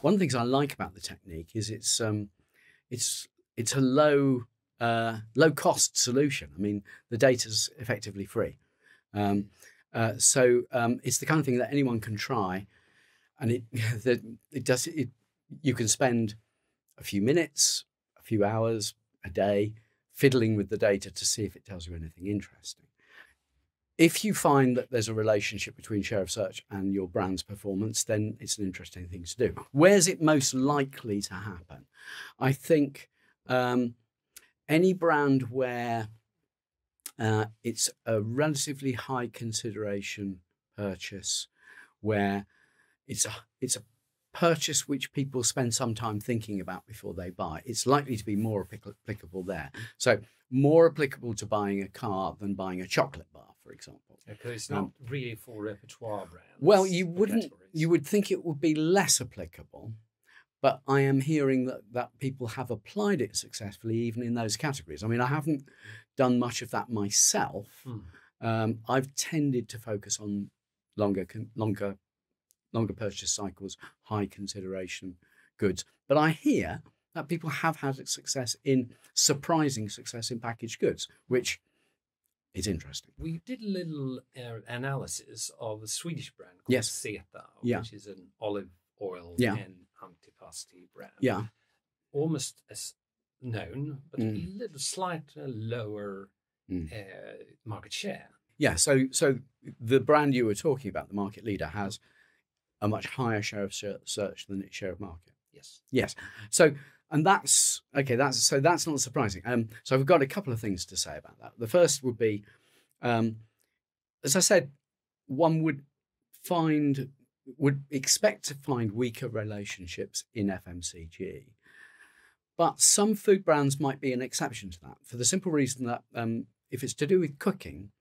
one of the things I like about the technique is it's a low cost solution. I mean, the data's effectively free. So it's the kind of thing that anyone can try, and you can spend a few minutes, a few hours, a day fiddling with the data to see if it tells you anything interesting. If you find that there's a relationship between share of search and your brand's performance, then it's an interesting thing to do. Where's it most likely to happen? I think any brand where it's a relatively high consideration purchase, where it's a purchase which people spend some time thinking about before they buy, it's likely to be more applicable there. So more applicable to buying a car than buying a chocolate bar, for example. Because it's not really for repertoire brands. Well, you would think it would be less applicable, but I am hearing that people have applied it successfully even in those categories. I mean, I haven't done much of that myself. I've tended to focus on longer purchase cycles, high consideration goods. But I hear that people have had surprising success in packaged goods, which is interesting. We did a little analysis of a Swedish brand called Yes. Zeta, Yeah. which is an olive oil Yeah. and antipasti brand. Yeah. Almost as known, but a little slightly lower market share. Yeah. So the brand you were talking about, the market leader, has a much higher share of search than its share of market. Yes. Yes. So, and that's not surprising. So I've got a couple of things to say about that. The first would be, as I said, one would expect to find weaker relationships in FMCG, but some food brands might be an exception to that, for the simple reason that if it's to do with cooking,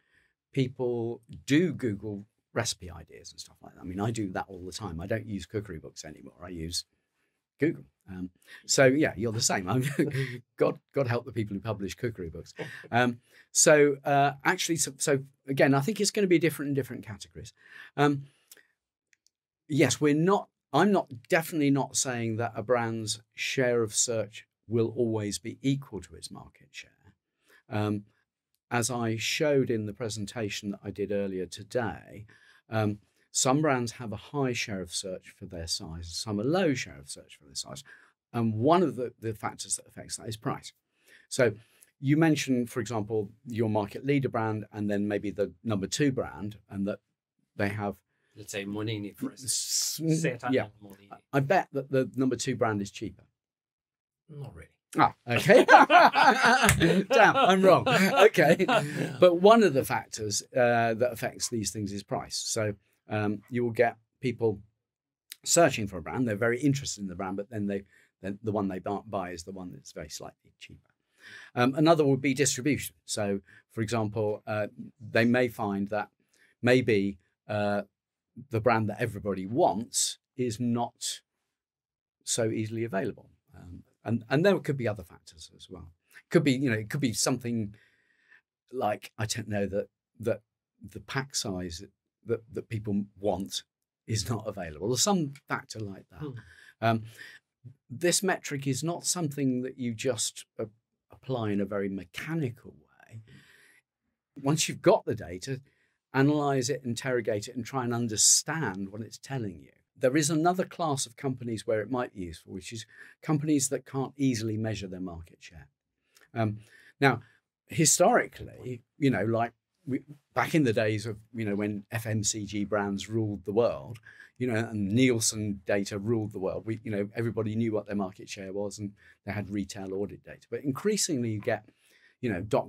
people do Google recipe ideas and stuff like that. I mean, I do that all the time. I don't use cookery books anymore. I use Google. So yeah, you're the same. God help the people who publish cookery books. So again, I think it's going to be different in different categories. Yes, I'm definitely not saying that a brand's share of search will always be equal to its market share. As I showed in the presentation that I did earlier today, some brands have a high share of search for their size, some a low share of search for their size. And one of the factors that affects that is price. So you mentioned, for example, your market leader brand and then maybe the number 2 brand, and that they have, let's say Monini, for instance. Yeah. Monini. I bet that the number 2 brand is cheaper. Not really. Ah, okay. Damn, I'm wrong. Okay. But one of the factors that affects these things is price. So you will get people searching for a brand. They're very interested in the brand, but then the one they buy is the one that's very slightly cheaper. Another would be distribution. So, for example, they may find that maybe the brand that everybody wants is not so easily available. And there could be other factors as well. It could be something like, I don't know, that the pack size that people want is not available, or some factor like that. This metric is not something that you just apply in a very mechanical way. Once you've got the data, analyze it, interrogate it, and try and understand what it's telling you. There is another class of companies where it might be useful, which is companies that can't easily measure their market share. Now, historically, back in the days of, when FMCG brands ruled the world, and Nielsen data ruled the world, everybody knew what their market share was and they had retail audit data. But increasingly you get,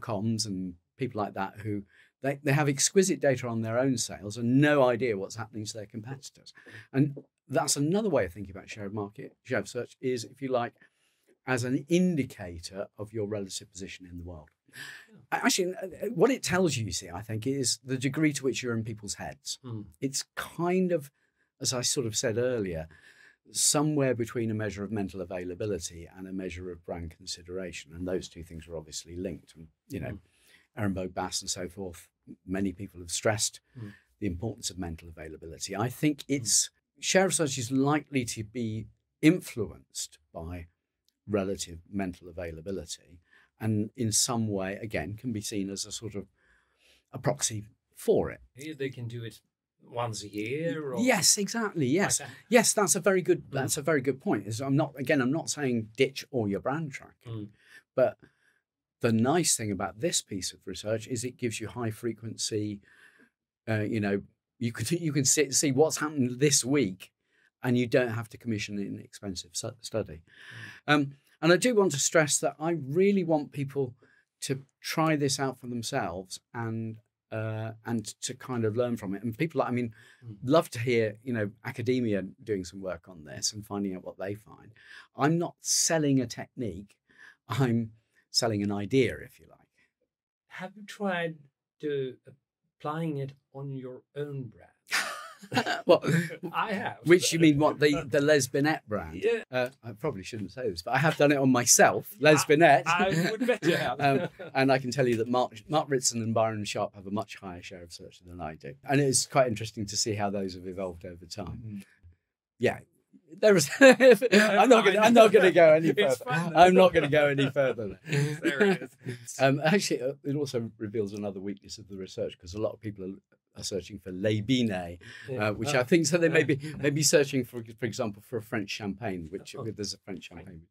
.coms and people like that who they have exquisite data on their own sales and no idea what's happening to their competitors. And that's another way of thinking about share of search is, if you like, as an indicator of your relative position in the world. Actually, what it tells you, I think, is the degree to which you're in people's heads. It's kind of, as I sort of said earlier, somewhere between a measure of mental availability and a measure of brand consideration. And those two things are obviously linked. And, Ehrenberg, Bass and so forth, many people have stressed the importance of mental availability. I think share of search is likely to be influenced by relative mental availability, and in some way, again, can be seen as a sort of a proxy for it. They can do it once a year. Or yes, exactly. Yes, like that. yes. That's a very good. That's a very good point. I'm not saying ditch all your brand tracking, but the nice thing about this piece of research is it gives you high frequency. You can see what's happened this week, and you don't have to commission an expensive study. And I do want to stress that I really want people to try this out for themselves and to kind of learn from it. And people, love to hear, academia doing some work on this and finding out what they find. I'm not selling a technique. I'm selling an idea, if you like. Have you tried applying it on your own brand? Well, I have. Which you mean what, the Les Binet brand? Yeah. I probably shouldn't say this, but I have done it on myself, Les Binet. I would bet you have. And I can tell you that Mark Ritson and Byron Sharp have a much higher share of search than I do. And it's quite interesting to see how those have evolved over time. Yeah. There is. I'm not going to go any further. I'm not going to go any further. There it is. Actually, it also reveals another weakness of the research, because a lot of people are searching for Les Binet, which I think so. They may be searching for example, for a French champagne, which there's a French champagne.